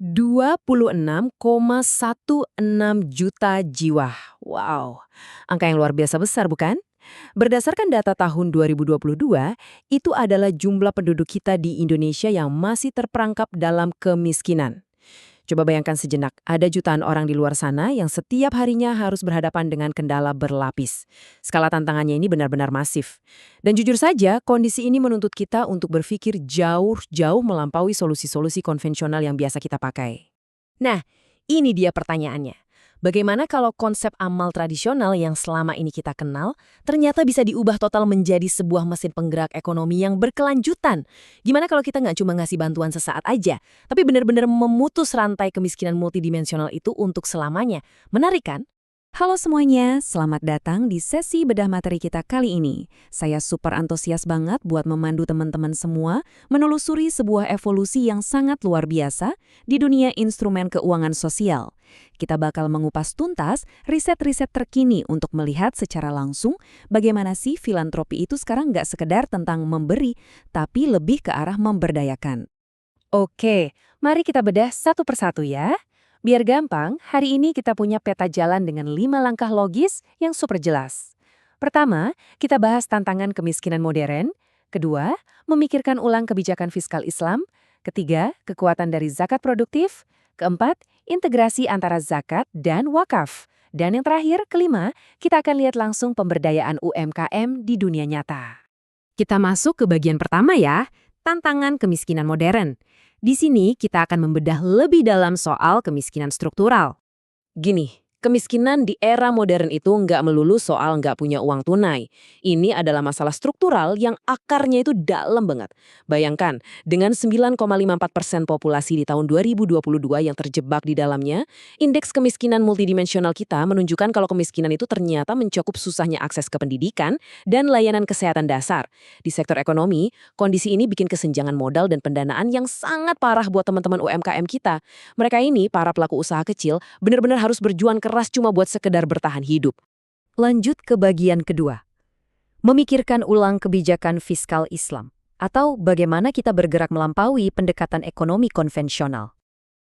26,16 juta jiwa. Wow, angka yang luar biasa besar bukan? Berdasarkan data tahun 2022, itu adalah jumlah penduduk kita di Indonesia yang masih terperangkap dalam kemiskinan. Coba bayangkan sejenak, ada jutaan orang di luar sana yang setiap harinya harus berhadapan dengan kendala berlapis. Skala tantangannya ini benar-benar masif. Dan jujur saja, kondisi ini menuntut kita untuk berpikir jauh-jauh melampaui solusi-solusi konvensional yang biasa kita pakai. Nah, ini dia pertanyaannya. Bagaimana kalau konsep amal tradisional yang selama ini kita kenal ternyata bisa diubah total menjadi sebuah mesin penggerak ekonomi yang berkelanjutan? Gimana kalau kita nggak cuma ngasih bantuan sesaat aja, tapi benar-benar memutus rantai kemiskinan multidimensional itu untuk selamanya? Menarik kan? Halo semuanya, selamat datang di sesi bedah materi kita kali ini. Saya super antusias banget buat memandu teman-teman semua menelusuri sebuah evolusi yang sangat luar biasa di dunia instrumen keuangan sosial. Kita bakal mengupas tuntas riset-riset terkini untuk melihat secara langsung bagaimana sih filantropi itu sekarang nggak sekedar tentang memberi, tapi lebih ke arah memberdayakan. Oke, mari kita bedah satu persatu ya. Biar gampang, hari ini kita punya peta jalan dengan 5 langkah logis yang super jelas. Pertama, kita bahas tantangan kemiskinan modern. Kedua, memikirkan ulang kebijakan fiskal Islam. Ketiga, kekuatan dari zakat produktif. Keempat, integrasi antara zakat dan wakaf. Dan yang terakhir, kelima, kita akan lihat langsung pemberdayaan UMKM di dunia nyata. Kita masuk ke bagian pertama ya, tantangan kemiskinan modern. Di sini kita akan membedah lebih dalam soal kemiskinan struktural. Gini, kemiskinan di era modern itu nggak melulu soal nggak punya uang tunai. Ini adalah masalah struktural yang akarnya itu dalam banget. Bayangkan, dengan 9,54% populasi di tahun 2022 yang terjebak di dalamnya, indeks kemiskinan multidimensional kita menunjukkan kalau kemiskinan itu ternyata mencakup susahnya akses ke pendidikan dan layanan kesehatan dasar. Di sektor ekonomi, kondisi ini bikin kesenjangan modal dan pendanaan yang sangat parah buat teman-teman UMKM kita. Mereka ini, para pelaku usaha kecil, benar-benar harus berjuang keras cuma buat sekedar bertahan hidup. Lanjut ke bagian kedua. Memikirkan ulang kebijakan fiskal Islam, atau bagaimana kita bergerak melampaui pendekatan ekonomi konvensional.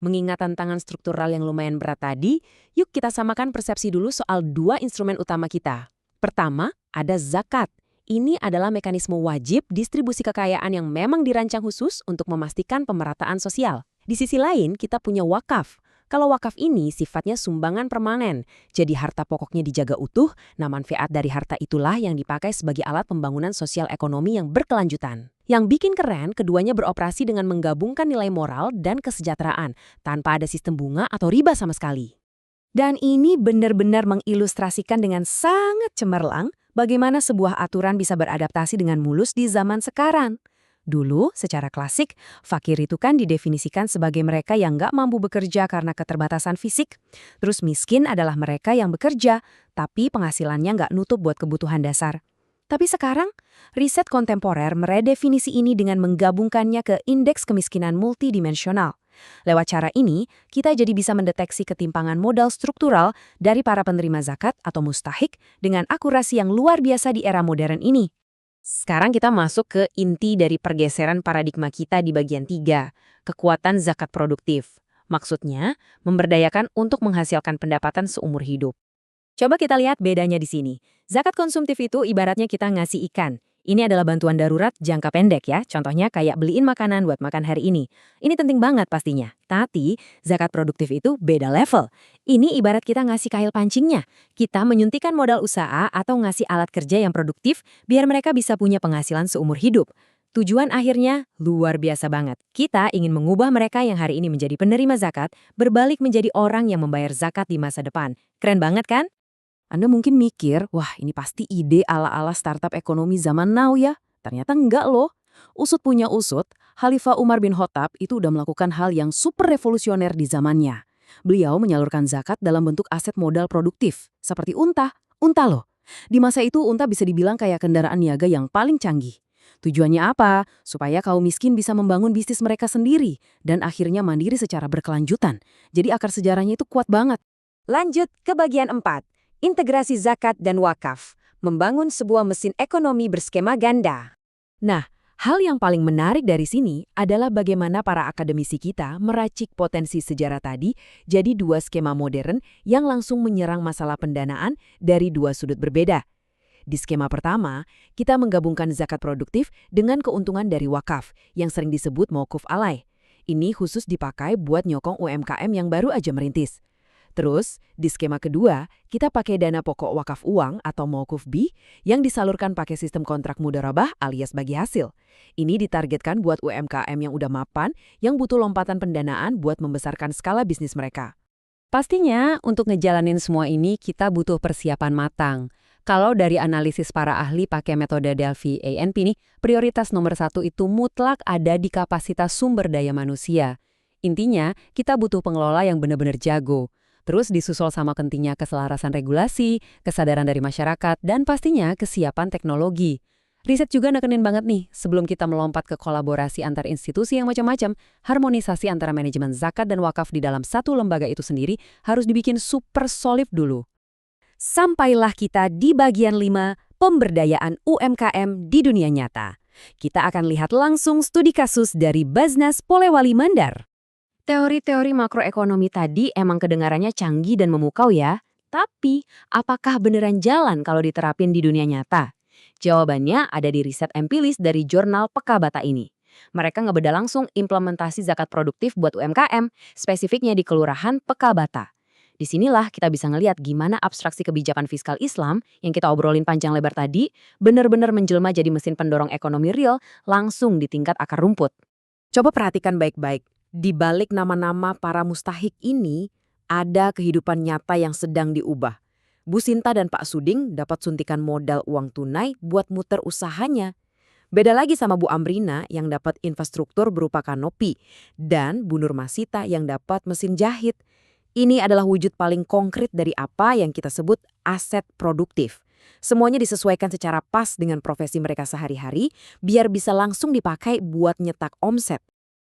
Mengingat tantangan struktural yang lumayan berat tadi, yuk kita samakan persepsi dulu soal dua instrumen utama kita. Pertama, ada zakat. Ini adalah mekanisme wajib distribusi kekayaan yang memang dirancang khusus untuk memastikan pemerataan sosial. Di sisi lain, kita punya wakaf. Kalau wakaf ini sifatnya sumbangan permanen, jadi harta pokoknya dijaga utuh, nah manfaat dari harta itulah yang dipakai sebagai alat pembangunan sosial ekonomi yang berkelanjutan. Yang bikin keren, keduanya beroperasi dengan menggabungkan nilai moral dan kesejahteraan, tanpa ada sistem bunga atau riba sama sekali. Dan ini benar-benar mengilustrasikan dengan sangat cemerlang bagaimana sebuah aturan bisa beradaptasi dengan mulus di zaman sekarang. Dulu, secara klasik, fakir itu kan didefinisikan sebagai mereka yang nggak mampu bekerja karena keterbatasan fisik. Terus miskin adalah mereka yang bekerja, tapi penghasilannya nggak nutup buat kebutuhan dasar. Tapi sekarang, riset kontemporer meredefinisi ini dengan menggabungkannya ke indeks kemiskinan multidimensional. Lewat cara ini, kita jadi bisa mendeteksi ketimpangan modal struktural dari para penerima zakat atau mustahik dengan akurasi yang luar biasa di era modern ini. Sekarang kita masuk ke inti dari pergeseran paradigma kita di bagian 3, kekuatan zakat produktif. Maksudnya, memberdayakan untuk menghasilkan pendapatan seumur hidup. Coba kita lihat bedanya di sini. Zakat konsumtif itu ibaratnya kita ngasih ikan. Ini adalah bantuan darurat jangka pendek ya, contohnya kayak beliin makanan buat makan hari ini. Ini penting banget pastinya. Tapi, zakat produktif itu beda level. Ini ibarat kita ngasih kail pancingnya. Kita menyuntikkan modal usaha atau ngasih alat kerja yang produktif biar mereka bisa punya penghasilan seumur hidup. Tujuan akhirnya luar biasa banget. Kita ingin mengubah mereka yang hari ini menjadi penerima zakat, berbalik menjadi orang yang membayar zakat di masa depan. Keren banget kan? Anda mungkin mikir, wah ini pasti ide ala-ala startup ekonomi zaman now ya. Ternyata enggak loh. Usut punya usut, Khalifah Umar bin Khattab itu udah melakukan hal yang super revolusioner di zamannya. Beliau menyalurkan zakat dalam bentuk aset modal produktif, seperti unta. Unta loh. Di masa itu unta bisa dibilang kayak kendaraan niaga yang paling canggih. Tujuannya apa? Supaya kaum miskin bisa membangun bisnis mereka sendiri dan akhirnya mandiri secara berkelanjutan. Jadi akar sejarahnya itu kuat banget. Lanjut ke bagian 4. Integrasi zakat dan wakaf, membangun sebuah mesin ekonomi berskema ganda. Nah, Hal yang paling menarik dari sini adalah bagaimana para akademisi kita meracik potensi sejarah tadi jadi dua skema modern yang langsung menyerang masalah pendanaan dari dua sudut berbeda. Di skema pertama, kita menggabungkan zakat produktif dengan keuntungan dari wakaf yang sering disebut mauquf alai. Ini khusus dipakai buat nyokong UMKM yang baru aja merintis. Terus, di skema kedua, kita pakai dana pokok wakaf uang atau mauquf B yang disalurkan pakai sistem kontrak mudharabah alias bagi hasil. Ini ditargetkan buat UMKM yang udah mapan, yang butuh lompatan pendanaan buat membesarkan skala bisnis mereka. Pastinya, untuk ngejalanin semua ini kita butuh persiapan matang. Kalau dari analisis para ahli pakai metode Delphi ANP nih, prioritas nomor 1 itu mutlak ada di kapasitas sumber daya manusia. Intinya, kita butuh pengelola yang benar-benar jago. Terus disusul sama pentingnya keselarasan regulasi, kesadaran dari masyarakat, dan pastinya kesiapan teknologi. Riset juga nekenin banget nih, sebelum kita melompat ke kolaborasi antar institusi yang macam-macam, harmonisasi antara manajemen zakat dan wakaf di dalam satu lembaga itu sendiri harus dibikin super solid dulu. Sampailah kita di bagian 5, pemberdayaan UMKM di dunia nyata. Kita akan lihat langsung studi kasus dari Basnas Polewali Mandar. Teori-teori makroekonomi tadi emang kedengarannya canggih dan memukau ya. Tapi, apakah beneran jalan kalau diterapin di dunia nyata? Jawabannya ada di riset empiris dari jurnal Pekabata ini. Mereka ngebedah langsung implementasi zakat produktif buat UMKM, spesifiknya di Kelurahan Pekabata. Disinilah kita bisa ngelihat gimana abstraksi kebijakan fiskal Islam yang kita obrolin panjang lebar tadi benar-benar menjelma jadi mesin pendorong ekonomi real langsung di tingkat akar rumput. Coba perhatikan baik-baik. Di balik nama-nama para mustahik ini, ada kehidupan nyata yang sedang diubah. Bu Sinta dan Pak Suding dapat suntikan modal uang tunai buat muter usahanya. Beda lagi sama Bu Amrina yang dapat infrastruktur berupa kanopi, dan Bu Nurmasita yang dapat mesin jahit. Ini adalah wujud paling konkret dari apa yang kita sebut aset produktif. Semuanya disesuaikan secara pas dengan profesi mereka sehari-hari, biar bisa langsung dipakai buat nyetak omset.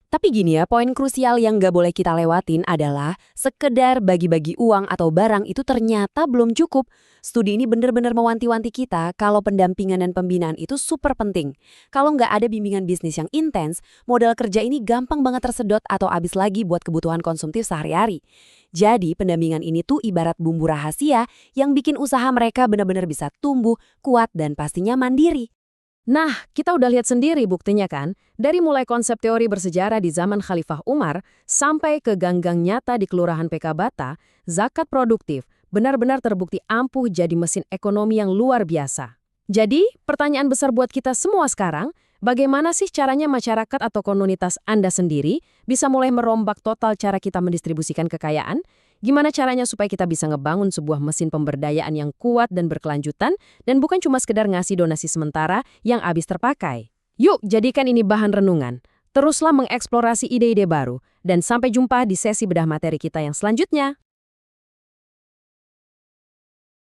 Tapi gini ya, poin krusial yang nggak boleh kita lewatin adalah sekedar bagi-bagi uang atau barang itu ternyata belum cukup. Studi ini benar-benar mewanti-wanti kita kalau pendampingan dan pembinaan itu super penting. Kalau nggak ada bimbingan bisnis yang intens, modal kerja ini gampang banget tersedot atau habis lagi buat kebutuhan konsumtif sehari-hari. Jadi pendampingan ini tuh ibarat bumbu rahasia yang bikin usaha mereka benar-benar bisa tumbuh, kuat, dan pastinya mandiri. Nah, kita udah lihat sendiri buktinya kan, dari mulai konsep teori bersejarah di zaman Khalifah Umar sampai ke ganggang nyata di Kelurahan Pekabata, zakat produktif benar-benar terbukti ampuh jadi mesin ekonomi yang luar biasa. Jadi, pertanyaan besar buat kita semua sekarang, bagaimana sih caranya masyarakat atau komunitas Anda sendiri bisa mulai merombak total cara kita mendistribusikan kekayaan? Gimana caranya supaya kita bisa ngebangun sebuah mesin pemberdayaan yang kuat dan berkelanjutan dan bukan cuma sekedar ngasih donasi sementara yang habis terpakai? Yuk, jadikan ini bahan renungan. Teruslah mengeksplorasi ide-ide baru dan sampai jumpa di sesi bedah materi kita yang selanjutnya.